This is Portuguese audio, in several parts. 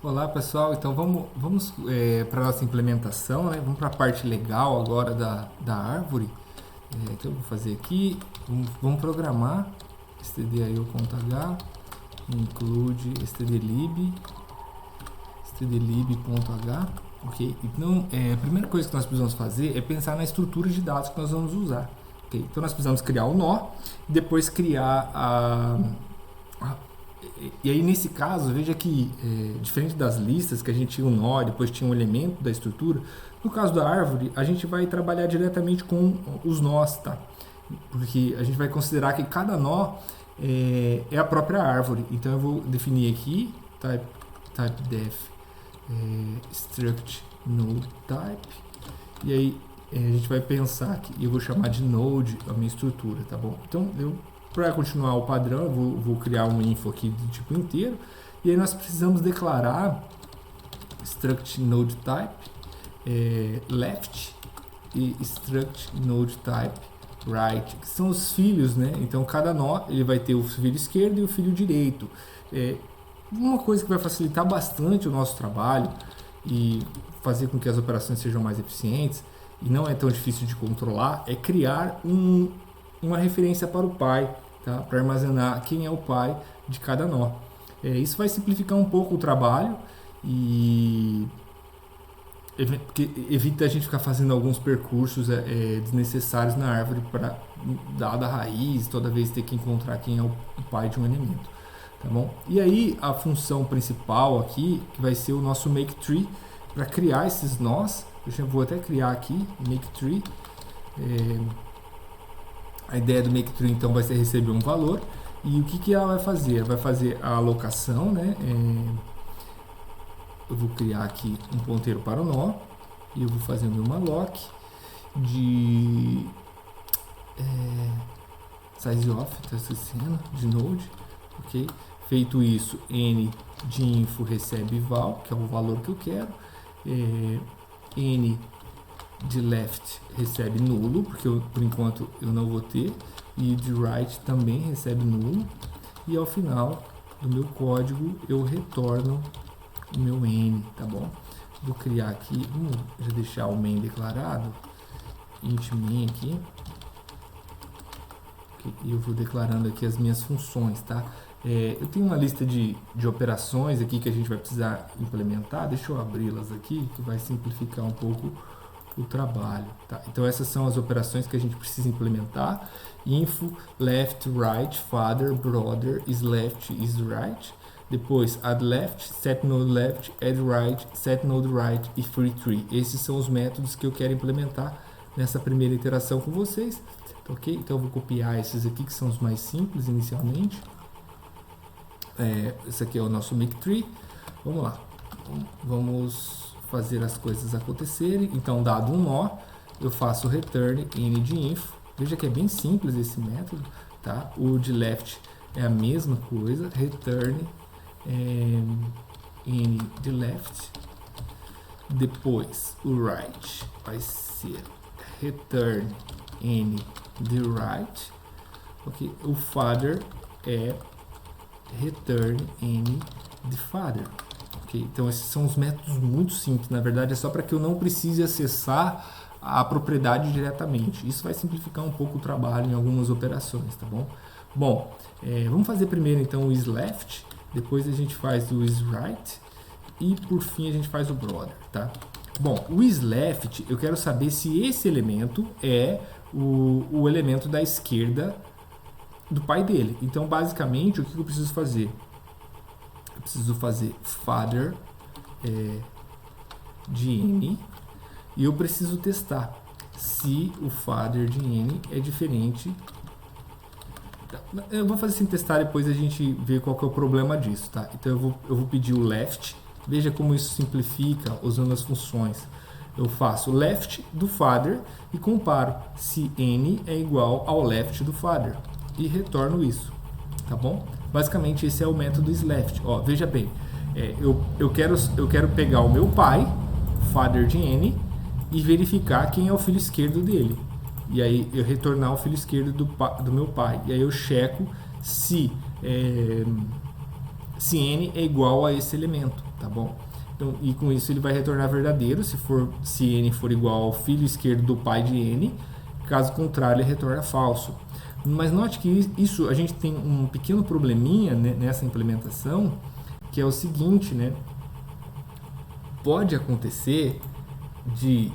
Olá pessoal, então vamos para a nossa implementação, né? Vamos para a parte legal agora da árvore. Então eu vou fazer aqui, vamos programar stdio.h, include stdlib.h, ok? Então a primeira coisa que nós precisamos fazer é pensar na estrutura de dados que nós vamos usar, ok? Então nós precisamos criar o nó e depois criar e aí, nesse caso, veja que, diferente das listas, que a gente tinha um nó, depois tinha um elemento da estrutura, no caso da árvore, a gente vai trabalhar diretamente com os nós, tá? Porque a gente vai considerar que cada nó é a própria árvore. Então, eu vou definir aqui, typedef struct node type, e aí a gente vai pensar que eu vou chamar de node a minha estrutura, tá bom? Então, para continuar o padrão, eu vou criar um info aqui de tipo inteiro. E aí nós precisamos declarar struct node type left e struct node type right, que são os filhos, né? Então cada nó ele vai ter o filho esquerdo e o filho direito. Uma coisa que vai facilitar bastante o nosso trabalho e fazer com que as operações sejam mais eficientes e não é tão difícil de controlar é criar uma referência para o pai, tá? Para armazenar quem é o pai de cada nó. Isso vai simplificar um pouco o trabalho e evita a gente ficar fazendo alguns percursos desnecessários na árvore para dada a raiz, toda vez ter que encontrar quem é o pai de um elemento. Tá bom? E aí a função principal aqui, que vai ser o nosso make tree, para criar esses nós. Eu vou até criar aqui, make tree. A ideia do make tree então vai ser receber um valor e o que ela vai fazer? Ela vai fazer a alocação, né? Eu vou criar aqui um ponteiro para o nó e eu vou fazer o meu malloc de size of, está esquecendo, de node, ok? Feito isso, n de info recebe val, que é o valor que eu quero, n de left recebe nulo, porque por enquanto eu não vou ter, e de right também recebe nulo, e ao final do meu código eu retorno o meu n, tá bom? Vou criar aqui, vamos já deixar o main declarado, int main aqui, e eu vou declarando aqui as minhas funções, tá? Eu tenho uma lista de operações aqui que a gente vai precisar implementar, deixa eu abri-las aqui, que vai simplificar um pouco o trabalho, tá? Então essas são as operações que a gente precisa implementar: info, left, right, father, brother, is left, is right. Depois add left, set node left, add right, set node right e free tree. Esses são os métodos que eu quero implementar nessa primeira iteração com vocês, ok? Então eu vou copiar esses aqui que são os mais simples inicialmente. Esse aqui é o nosso make tree. Vamos lá, vamos fazer as coisas acontecerem. Então, dado um nó, eu faço return n de info. Veja que é bem simples esse método, tá? O de left é a mesma coisa, return n de left. Depois o right vai ser return n de right, ok? O father é return n de father. Okay? Então esses são os métodos muito simples, na verdade é só para que eu não precise acessar a propriedade diretamente. Isso vai simplificar um pouco o trabalho em algumas operações, tá bom? Bom, vamos fazer primeiro então o isLeft, depois a gente faz o isRight e por fim a gente faz o brother, tá? Bom, o isLeft eu quero saber se esse elemento é o elemento da esquerda do pai dele. Então basicamente o que eu preciso fazer? Eu preciso fazer father de n e eu preciso testar se o father de n é diferente. Eu vou fazer sem testar, depois a gente vê qual que é o problema disso, tá? Então eu vou pedir o left. Veja como isso simplifica usando as funções. Eu faço left do father e comparo se n é igual ao left do father e retorno isso, tá bom? Basicamente esse é o método isLeft. Ó, veja bem, eu quero pegar o meu pai, father de n, e verificar quem é o filho esquerdo dele. E aí eu retornar o filho esquerdo do meu pai. E aí eu checo se se n é igual a esse elemento, tá bom? Então, e com isso ele vai retornar verdadeiro se n for igual ao filho esquerdo do pai de n, caso contrário ele retorna falso. Mas note que isso a gente tem um pequeno probleminha, né, nessa implementação, que é o seguinte, né? Pode acontecer de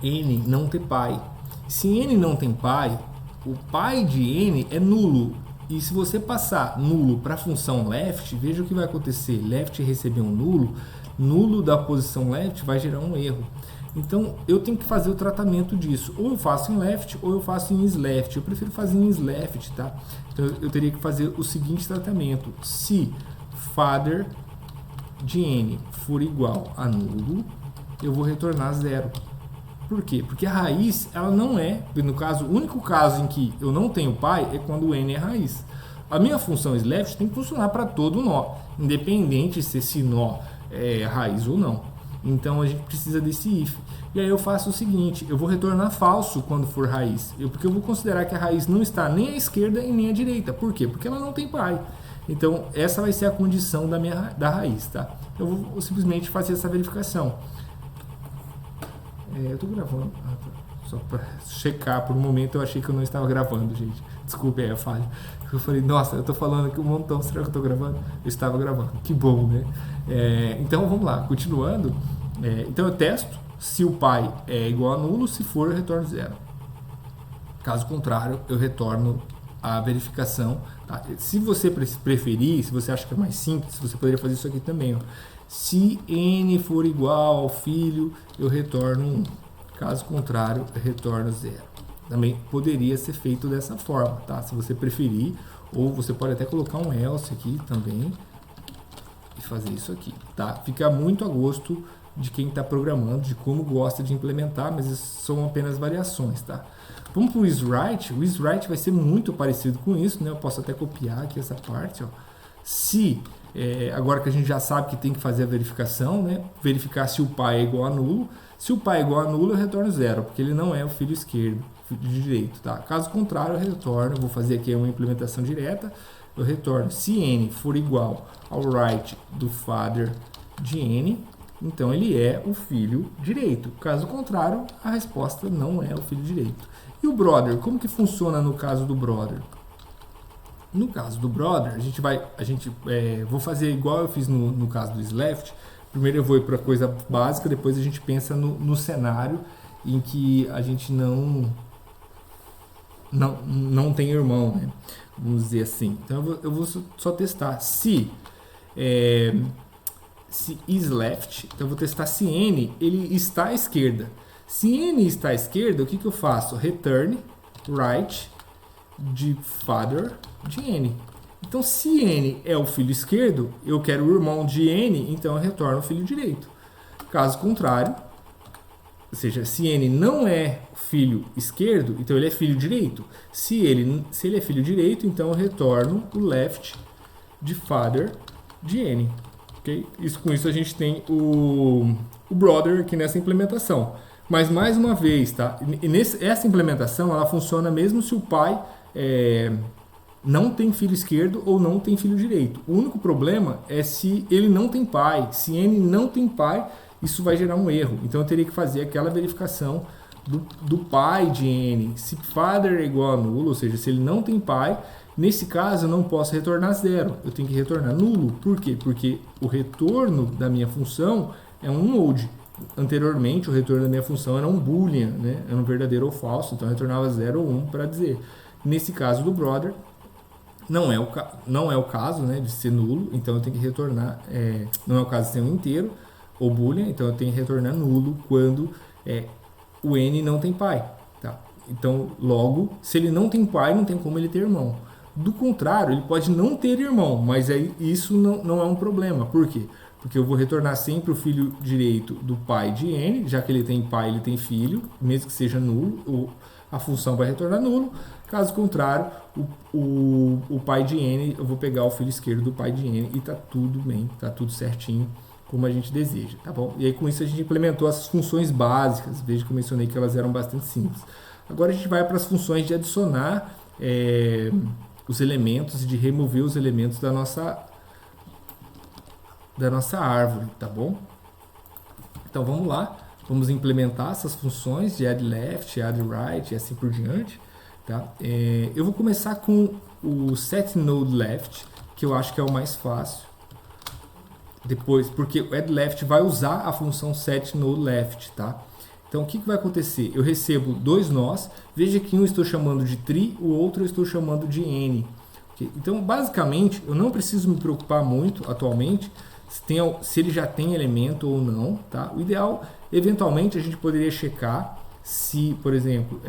n não ter pai. Se n não tem pai, o pai de n é nulo. E se você passar nulo para a função left, veja o que vai acontecer. Left receber um nulo, nulo da posição left vai gerar um erro. Então eu tenho que fazer o tratamento disso. Ou eu faço em left ou eu faço em isleft. Eu prefiro fazer em isleft, tá? Então eu teria que fazer o seguinte tratamento. Se father de n for igual a nulo, eu vou retornar 0. Por quê? Porque a raiz, ela não é, no caso, o único caso em que eu não tenho pai é quando o n é raiz. A minha função isleft tem que funcionar para todo nó, independente se esse nó é raiz ou não. Então a gente precisa desse if. E aí eu faço o seguinte, eu vou retornar falso quando for raiz, porque eu vou considerar que a raiz não está nem à esquerda e nem à direita. Por quê? Porque ela não tem pai. Então essa vai ser a condição da raiz, tá? Eu vou simplesmente fazer essa verificação. Eu tô gravando, só para checar, por um momento eu achei que eu não estava gravando, gente. Desculpe aí a falha. Eu falei, nossa, eu tô falando aqui um montão, será que eu tô gravando? Eu estava gravando, que bom, né? Então vamos lá, continuando. Então eu testo se o pai é igual a nulo, se for eu retorno 0. Caso contrário, eu retorno a verificação. Tá? Se você preferir, se você acha que é mais simples, você poderia fazer isso aqui também, ó. Se n for igual ao filho, eu retorno 1. Caso contrário, eu retorno 0. Também poderia ser feito dessa forma, tá? Se você preferir, ou você pode até colocar um else aqui também e fazer isso aqui, tá? Fica muito a gosto de quem está programando, de como gosta de implementar, mas isso são apenas variações, tá? Vamos para o isWrite. O isWrite vai ser muito parecido com isso, né? Eu posso até copiar aqui essa parte, ó. Se agora que a gente já sabe que tem que fazer a verificação, né? Verificar se o pai é igual a nulo. Se o pai é igual a nulo, eu retorno 0, porque ele não é o filho esquerdo, filho direito, tá? Caso contrário, eu retorno, vou fazer aqui uma implementação direta, eu retorno se n for igual ao right do father de n, então ele é o filho direito. Caso contrário, a resposta não é o filho direito. E o brother, como que funciona no caso do brother? No caso do brother, vou fazer igual eu fiz no caso do isleft. Primeiro eu vou ir para a coisa básica, depois a gente pensa no cenário em que a gente não tem irmão, né? Vamos dizer assim. Então eu vou só testar se isleft, então eu vou testar se n ele está à esquerda. Se n está à esquerda, o que eu faço? Return right de father de n. Então, se n é o filho esquerdo, eu quero o irmão de n, então eu retorno o filho direito. Caso contrário, ou seja, se n não é filho esquerdo, então ele é filho direito. Se ele é filho direito, então eu retorno o left de father de n. Okay? Com isso a gente tem o brother aqui nessa implementação. Mas mais uma vez, tá? Essa implementação ela funciona mesmo se o pai não tem filho esquerdo ou não tem filho direito. O único problema é se ele não tem pai. Se n não tem pai, isso vai gerar um erro. Então eu teria que fazer aquela verificação do pai de n. Se father é igual a nulo, ou seja, se ele não tem pai, nesse caso eu não posso retornar 0. Eu tenho que retornar nulo. Por quê? Porque o retorno da minha função é um mode. Anteriormente, o retorno da minha função era um boolean, né? Era um verdadeiro ou falso, então eu retornava 0 ou 1 para dizer. Nesse caso do brother, não é o caso, né, de ser nulo, então eu tenho que retornar, não é o caso de ser um inteiro ou boolean, então eu tenho que retornar nulo quando o n não tem pai. Tá? Então, logo, se ele não tem pai, não tem como ele ter irmão. Do contrário, ele pode não ter irmão, mas aí isso não é um problema. Por quê? Porque eu vou retornar sempre o filho direito do pai de n, já que ele tem pai, ele tem filho, mesmo que seja nulo, a função vai retornar nulo. Caso contrário, o pai de n, eu vou pegar o filho esquerdo do pai de n e está tudo bem, está tudo certinho como a gente deseja, tá bom? E aí com isso a gente implementou as funções básicas, veja que eu mencionei que elas eram bastante simples. Agora a gente vai para as funções de adicionar os elementos e de remover os elementos da nossa da nossa árvore, tá bom? Então vamos lá, vamos implementar essas funções de add left, add right e assim por diante, tá? Eu vou começar com o set node left, que eu acho que é o mais fácil. Depois, porque o add left vai usar a função set node left, tá? Então o que vai acontecer? Eu recebo dois nós, veja que um eu estou chamando de tree, o outro eu estou chamando de n. Okay? Então basicamente eu não preciso me preocupar muito atualmente se ele já tem elemento ou não, tá? O ideal, eventualmente a gente poderia checar se, por exemplo,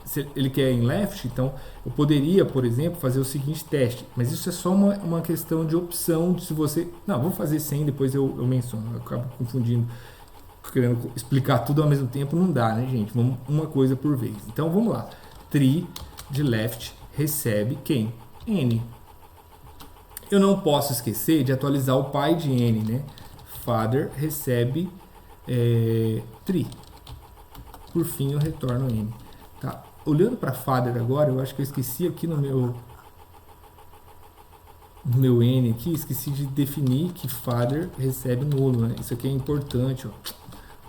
se ele quer em left, então eu poderia, por exemplo, fazer o seguinte teste, mas isso é só uma questão de opção, de se você... Não, vou fazer sem, depois eu menciono, eu acabo confundindo, querendo explicar tudo ao mesmo tempo, não dá, né, gente? Vamos uma coisa por vez. Então, vamos lá. Tree de left recebe quem? N. Eu não posso esquecer de atualizar o pai de N, né? Father recebe tree. Por fim, eu retorno N. Tá? Olhando para Father agora, eu acho que eu esqueci aqui no meu N aqui, esqueci de definir que Father recebe nulo, né? Isso aqui é importante, ó.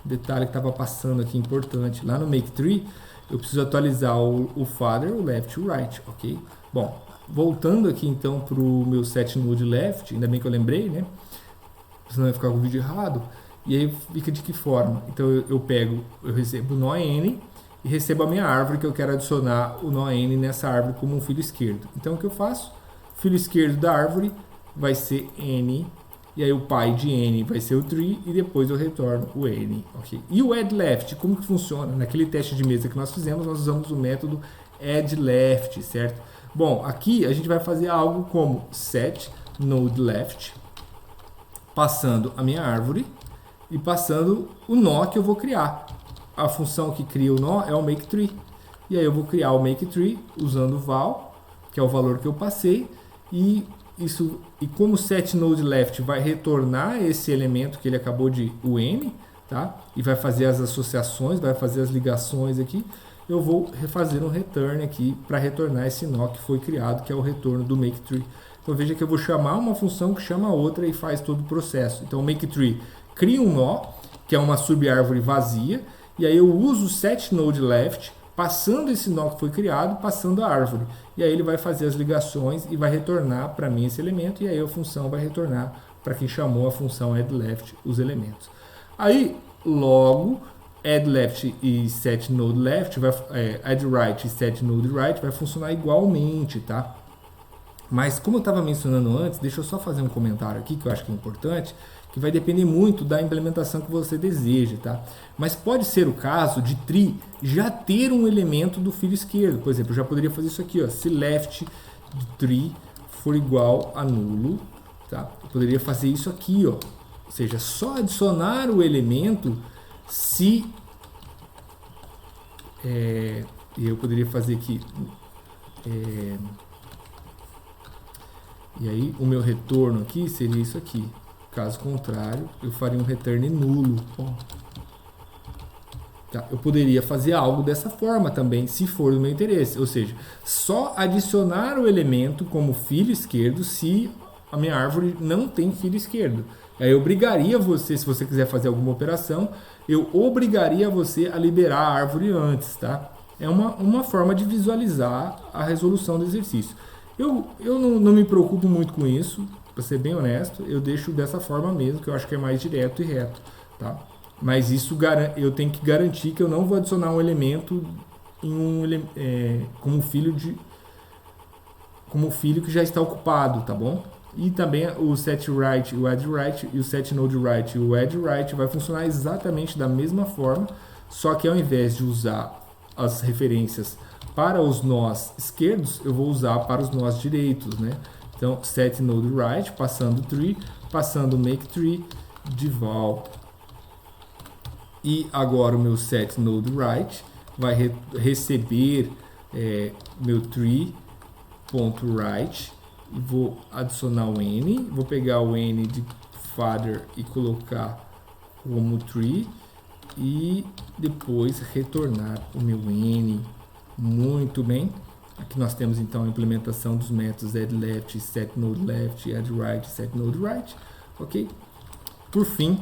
Detalhe que estava passando aqui importante. Lá no make tree, eu preciso atualizar o Father, o left e o right, ok? Bom, voltando aqui então para o meu set node left, ainda bem que eu lembrei, né? Senão vai ficar com o vídeo errado. E aí fica de que forma? Então eu recebo o nó n e recebo a minha árvore que eu quero adicionar o nó n nessa árvore como um filho esquerdo. Então o que eu faço? O filho esquerdo da árvore vai ser n, e aí o pai de n vai ser o tree, e depois eu retorno o n. Okay? E o add left, como que funciona? Naquele teste de mesa que nós fizemos, nós usamos o método add left, certo? Bom, aqui a gente vai fazer algo como set node left, passando a minha árvore e passando o nó que eu vou criar. A função que cria o nó é o make tree. E aí eu vou criar o make tree usando o val, que é o valor que eu passei, e como set node left vai retornar esse elemento que ele acabou de o n, tá? E vai fazer as associações, vai fazer as ligações aqui. Eu vou refazer um return aqui para retornar esse nó que foi criado, que é o retorno do make tree. Então veja que eu vou chamar uma função que chama outra e faz todo o processo. Então o make tree cria um nó, que é uma subárvore vazia, e aí eu uso o set node left, passando esse nó que foi criado, passando a árvore. E aí ele vai fazer as ligações e vai retornar para mim esse elemento, e aí a função vai retornar para quem chamou a função add left os elementos. Aí, logo, add left e set node left, add right e set node right vai funcionar igualmente, tá? Mas como eu estava mencionando antes, deixa eu só fazer um comentário aqui que eu acho que é importante, que vai depender muito da implementação que você deseja, tá? Mas pode ser o caso de tree já ter um elemento do filho esquerdo. Por exemplo, eu já poderia fazer isso aqui, ó, se left de tree for igual a nulo, tá? Eu poderia fazer isso aqui, ó, ou seja, só adicionar o elemento se eu poderia fazer aqui e aí o meu retorno aqui seria isso aqui. Caso contrário, eu faria um return nulo. Tá? Eu poderia fazer algo dessa forma também, se for do meu interesse. Ou seja, só adicionar o elemento como filho esquerdo se a minha árvore não tem filho esquerdo. Aí eu obrigaria você, se você quiser fazer alguma operação, eu obrigaria você a liberar a árvore antes. Tá? É uma forma de visualizar a resolução do exercício. Eu não me preocupo muito com isso. Para ser bem honesto, eu deixo dessa forma mesmo, que eu acho que é mais direto e reto, tá? Mas isso eu tenho que garantir que eu não vou adicionar um elemento como filho que já está ocupado, tá bom? E também o set right, o add right e o set node right e o add right vai funcionar exatamente da mesma forma, só que ao invés de usar as referências para os nós esquerdos, eu vou usar para os nós direitos, né? Então, set node right, passando tree, passando make tree, de val. E agora o meu set node right vai receber meu tree.right e vou adicionar o n, vou pegar o n de father e colocar como tree e depois retornar o meu n. Muito bem. Aqui nós temos então a implementação dos métodos add left, set node left, add right, set node right, ok? Por fim,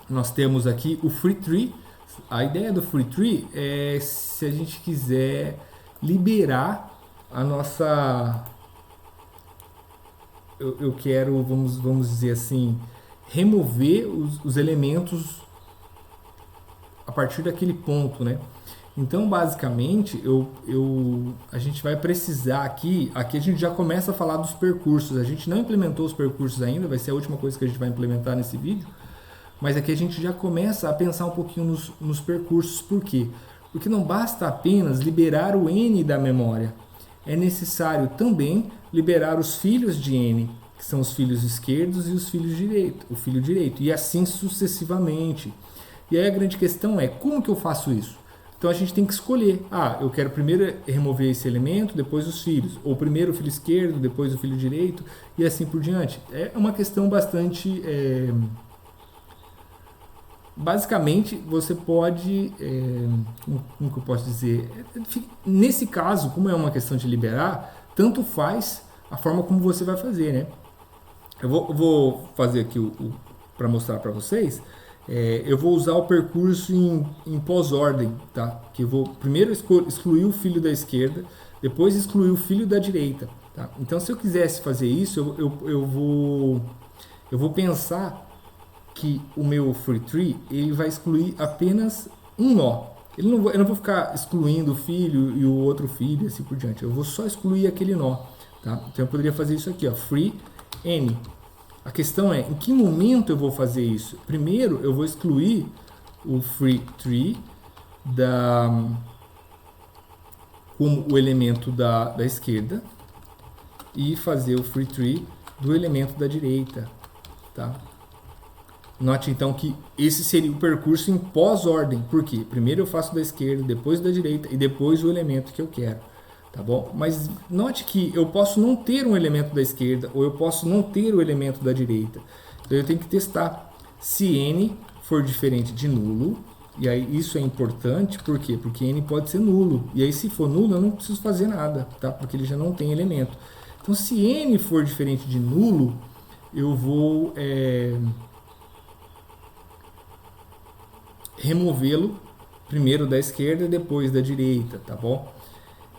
nós temos aqui o free tree. A ideia do free tree é se a gente quiser liberar a nossa... Eu quero, vamos dizer assim, remover os elementos a partir daquele ponto, né? Então, basicamente, a gente vai precisar aqui a gente já começa a falar dos percursos. A gente não implementou os percursos ainda, vai ser a última coisa que a gente vai implementar nesse vídeo. Mas aqui a gente já começa a pensar um pouquinho nos percursos. Por quê? Porque não basta apenas liberar o N da memória. É necessário também liberar os filhos de N, que são os filhos esquerdos e os filhos direitos, o filho direito, e assim sucessivamente. E aí a grande questão é, como que eu faço isso? Então a gente tem que escolher. Eu quero primeiro remover esse elemento, depois os filhos. Ou primeiro o filho esquerdo, depois o filho direito, e assim por diante. É uma questão bastante... Basicamente, você pode... como que eu posso dizer? Nesse caso, como é uma questão de liberar, tanto faz a forma como você vai fazer, né? Eu vou fazer aqui para mostrar para vocês. Eu vou usar o percurso em pós-ordem, tá? Que eu vou primeiro excluir o filho da esquerda, depois excluir o filho da direita, tá? Então, se eu quisesse fazer isso, eu vou pensar que o meu free tree ele vai excluir apenas um nó. Eu não vou ficar excluindo o filho e o outro filho e assim por diante. Eu vou só excluir aquele nó, tá? Então, eu poderia fazer isso aqui, ó, free n. A questão é, em que momento eu vou fazer isso? Primeiro, eu vou excluir o free tree como o elemento da esquerda e fazer o free tree do elemento da direita, tá? Note então que esse seria o percurso em pós-ordem. Por quê? Primeiro eu faço da esquerda, depois da direita e depois o elemento que eu quero. Tá bom? Mas note que eu posso não ter um elemento da esquerda ou eu posso não ter o elemento da direita. Então eu tenho que testar se n for diferente de nulo. E aí isso é importante, por quê? Porque n pode ser nulo. E aí se for nulo eu não preciso fazer nada, tá? Porque ele já não tem elemento. Então se n for diferente de nulo, eu vou removê-lo primeiro da esquerda e depois da direita, tá bom?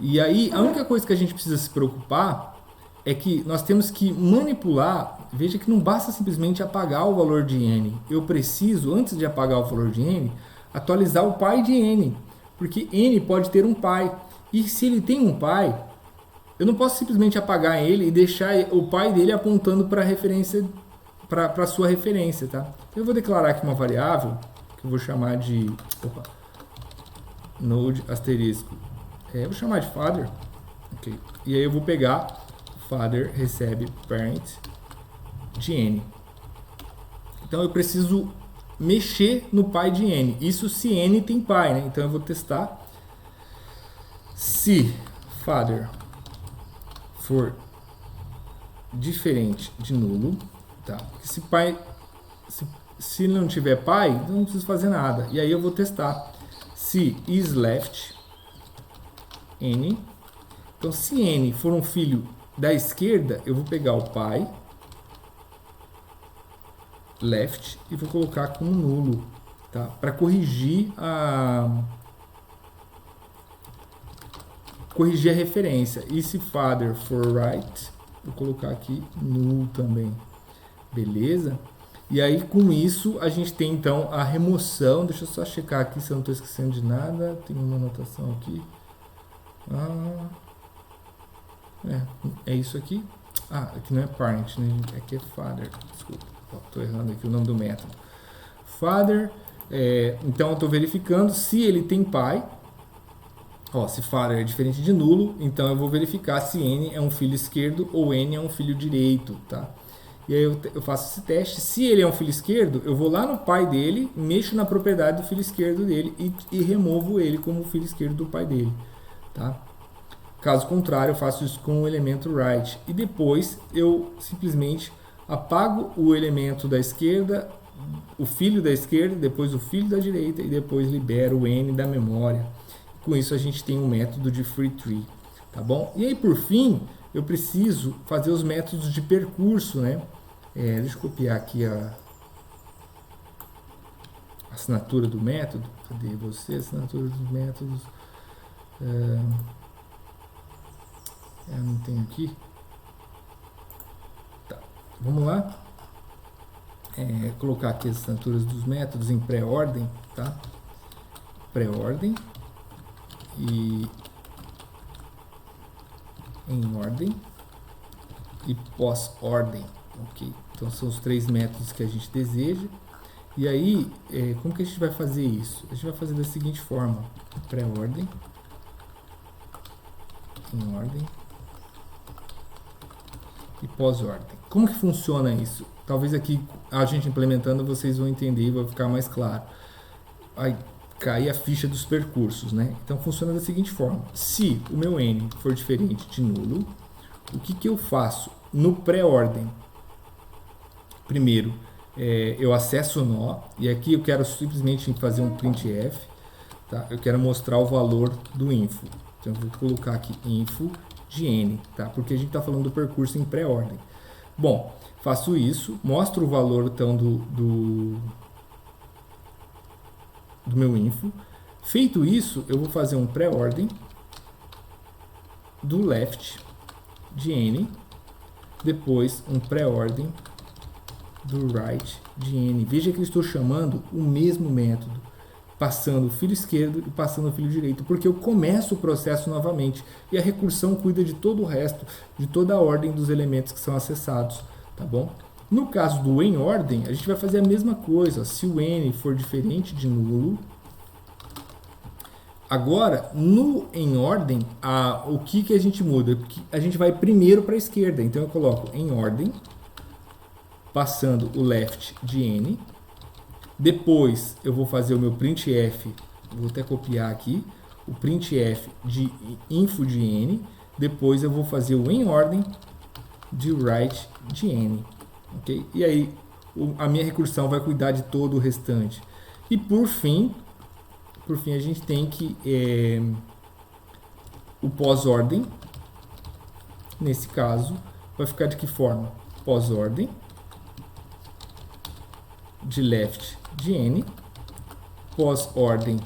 E aí, a única coisa que a gente precisa se preocupar é que nós temos que manipular. Veja que não basta simplesmente apagar o valor de n. Eu preciso, antes de apagar o valor de n, atualizar o pai de n. Porque n pode ter um pai. E se ele tem um pai, eu não posso simplesmente apagar ele e deixar o pai dele apontando para a referência, para a sua referência, tá? Eu vou declarar aqui uma variável que eu vou chamar de node asterisco. Eu vou chamar de father, ok? E aí eu vou pegar father recebe parent de n. Então eu preciso mexer no pai de n. Isso se n tem pai, né? Então eu vou testar se father for diferente de nulo, tá? Se pai se não tiver pai, eu não preciso fazer nada. E aí eu vou testar se isLeft n. Então, se n for um filho da esquerda, eu vou pegar o pai left e vou colocar como nulo, tá? Para corrigir a referência. E se father for right, vou colocar aqui null também. Beleza? E aí, com isso, a gente tem, então, a remoção. Deixa eu só checar aqui se eu não estou esquecendo de nada. Tem uma anotação aqui. É isso aqui. Aqui não é parent, né? Aqui é father. Desculpa, estou errando aqui o nome do método. Father, então eu estou verificando se ele tem pai. Se father é diferente de nulo, então eu vou verificar se n é um filho esquerdo ou n é um filho direito, tá? E aí eu faço esse teste. Se ele é um filho esquerdo, eu vou lá no pai dele, mexo na propriedade do filho esquerdo dele e removo ele como filho esquerdo do pai dele, tá? Caso contrário, eu faço isso com o elemento right. E depois eu simplesmente apago o elemento da esquerda, o filho da esquerda, depois o filho da direita e depois libero o n da memória. Com isso a gente tem um método de free tree, tá bom? E aí por fim, eu preciso fazer os métodos de percurso, né? Deixa eu copiar aqui a assinatura do método. Cadê você? Assinatura dos métodos. Eu não tenho aqui. Tá, vamos lá. Colocar aqui as assinaturas dos métodos em pré-ordem, tá? Pré-ordem e em ordem e pós-ordem, ok? Então são os 3 métodos que a gente deseja. E aí, como que a gente vai fazer isso? A gente vai fazer da seguinte forma: pré-ordem, em ordem e pós-ordem. Como que funciona isso? Talvez aqui a gente implementando vocês vão entender e vai ficar mais claro. Vai cair a ficha dos percursos, né? Então funciona da seguinte forma: se o meu n for diferente de nulo, o que eu faço no pré-ordem? Primeiro, eu acesso o nó, e aqui eu quero simplesmente fazer um printf, tá? Eu quero mostrar o valor do info. Então eu vou colocar aqui info de n, tá? Porque a gente está falando do percurso em pré-ordem. Bom, faço isso, mostro o valor então do meu info. Feito isso, eu vou fazer um pré-ordem do left de n, depois um pré-ordem do right de n. Veja que eu estou chamando o mesmo método, passando o filho esquerdo e passando o filho direito, porque eu começo o processo novamente e a recursão cuida de todo o resto, de toda a ordem dos elementos que são acessados, tá bom? No caso do em ordem, a gente vai fazer a mesma coisa. Se o n for diferente de nulo, agora no em ordem, o que a gente muda? A gente vai primeiro para a esquerda, então eu coloco em ordem, passando o left de n. Depois eu vou fazer o meu printf, vou até copiar aqui, o printf de info de n. Depois eu vou fazer o em ordem de right de n. Okay? E aí a minha recursão vai cuidar de todo o restante. E por fim a gente tem que o pós-ordem, nesse caso, vai ficar de que forma? Pós-ordem de left de n, pós-ordem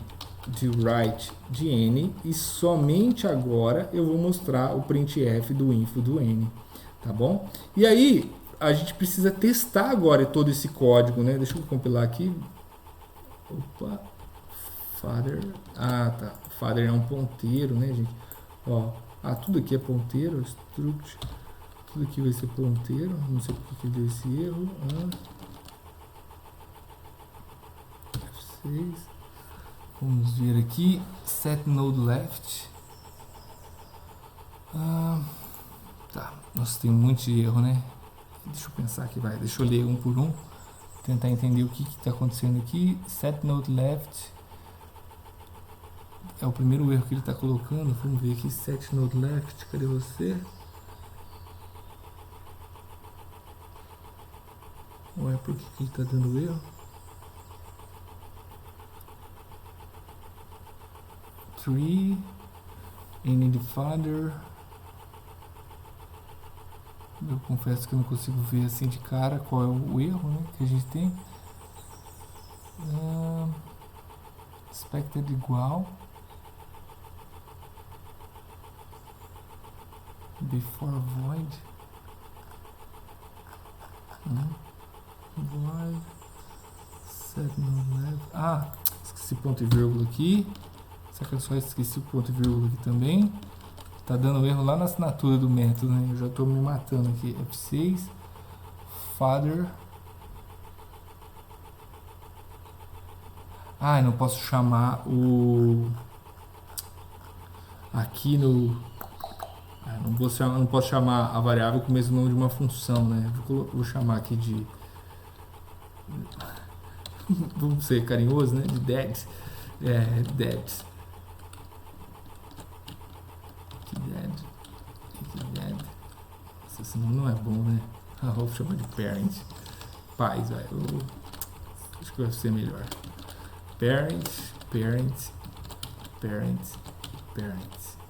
de right de n, e somente agora eu vou mostrar o printf do info do n, tá bom? E aí a gente precisa testar agora todo esse código, né? Deixa eu compilar aqui. Opa, father, tá, father é um ponteiro, né, gente? Ó, tudo aqui é ponteiro, struct, tudo aqui vai ser ponteiro, não sei por que deu esse erro. F6, vamos ver aqui, set node left. Tá, nossa, tem muito erro, né? Deixa eu pensar aqui, deixa eu ler um por um, tentar entender o que está acontecendo aqui. Set node left é o primeiro erro que ele está colocando. Vamos ver aqui, set node left, cadê você? Ué, por que ele está dando erro? Tree, n de father. Eu confesso que eu não consigo ver assim de cara qual é o erro, né, que a gente tem. Expected igual. Before void. Void. Set no left. Esqueci ponto e vírgula aqui. Será que eu só esqueci o ponto e vírgula aqui também? Tá dando erro lá na assinatura do método, né? Eu já tô me matando aqui. F6. Father. Eu não posso chamar o... Aqui no... não posso chamar a variável com o mesmo nome de uma função, né? Vou chamar aqui de... Vamos ser carinhoso, né? De dead. Dead. Dead. Esse nome não é bom, né? Vou chamar de parent. Pais, acho que vai ser melhor. Parent.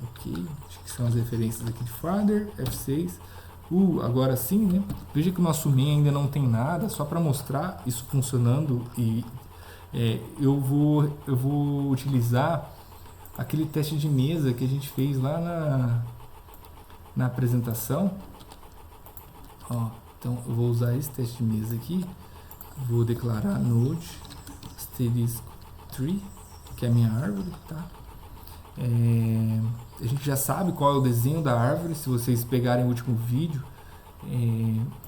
Ok. Acho que são as referências aqui de father. F6. Agora sim, né? Veja que o nosso main ainda não tem nada, só para mostrar isso funcionando. E eu vou utilizar aquele teste de mesa que a gente fez lá na apresentação. Ó, então eu vou usar esse teste de mesa aqui, vou declarar node asterisk tree, que é a minha árvore, tá? A gente já sabe qual é o desenho da árvore, se vocês pegarem o último vídeo.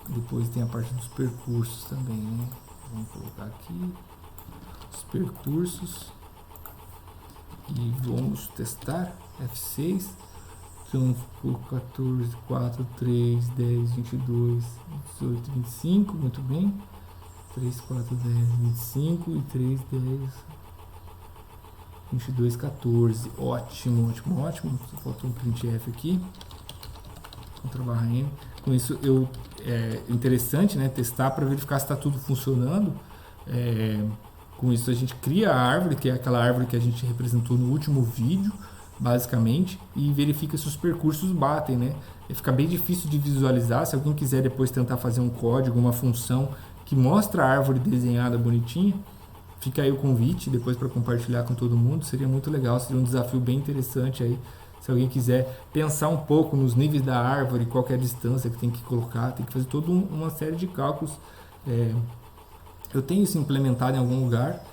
Depois tem a parte dos percursos também, né? Vamos colocar aqui os percursos e vamos testar F6. Então ficou 14, 4, 3, 10, 22, 18, 25, muito bem. 3, 4, 10, 25 e 3, 10, 22, 14. Ótimo, ótimo, ótimo. Só faltou um printf aqui. Ctrl/N. Com isso é interessante, né, testar para verificar se está tudo funcionando. Com isso a gente cria a árvore, que é aquela árvore que a gente representou no último vídeo, basicamente, e verifica se os percursos batem, né? Fica bem difícil de visualizar. Se alguém quiser depois tentar fazer um código, uma função que mostra a árvore desenhada bonitinha, fica aí o convite depois para compartilhar com todo mundo. Seria muito legal, seria um desafio bem interessante aí. Se alguém quiser pensar um pouco nos níveis da árvore, qual que é a distância que tem que colocar, tem que fazer toda uma série de cálculos. Eu tenho isso implementado em algum lugar,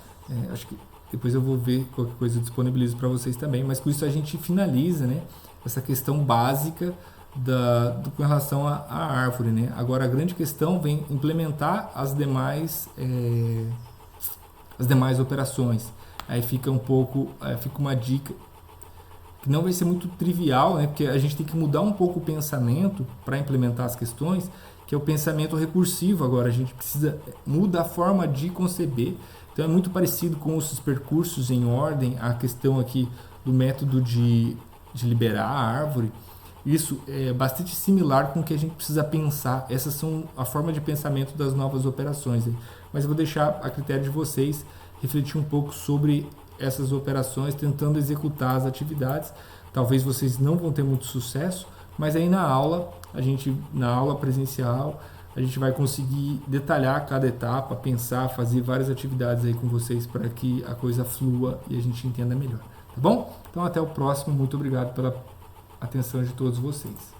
acho que depois eu vou ver qualquer coisa, eu disponibilizo para vocês também, mas com isso a gente finaliza, né, essa questão básica com relação à árvore, né? Agora a grande questão vem implementar as demais operações. Aí fica uma dica que não vai ser muito trivial, né? Porque a gente tem que mudar um pouco o pensamento para implementar as questões, que é o pensamento recursivo. Agora a gente precisa mudar a forma de conceber. Então é muito parecido com os percursos em ordem, a questão aqui do método de liberar a árvore. Isso é bastante similar com o que a gente precisa pensar. Essas são a forma de pensamento das novas operações. Mas eu vou deixar a critério de vocês refletir um pouco sobre essas operações, tentando executar as atividades. Talvez vocês não vão ter muito sucesso, mas aí na aula presencial, a gente vai conseguir detalhar cada etapa, pensar, fazer várias atividades aí com vocês para que a coisa flua e a gente entenda melhor. Tá bom? Então até o próximo. Muito obrigado pela atenção de todos vocês.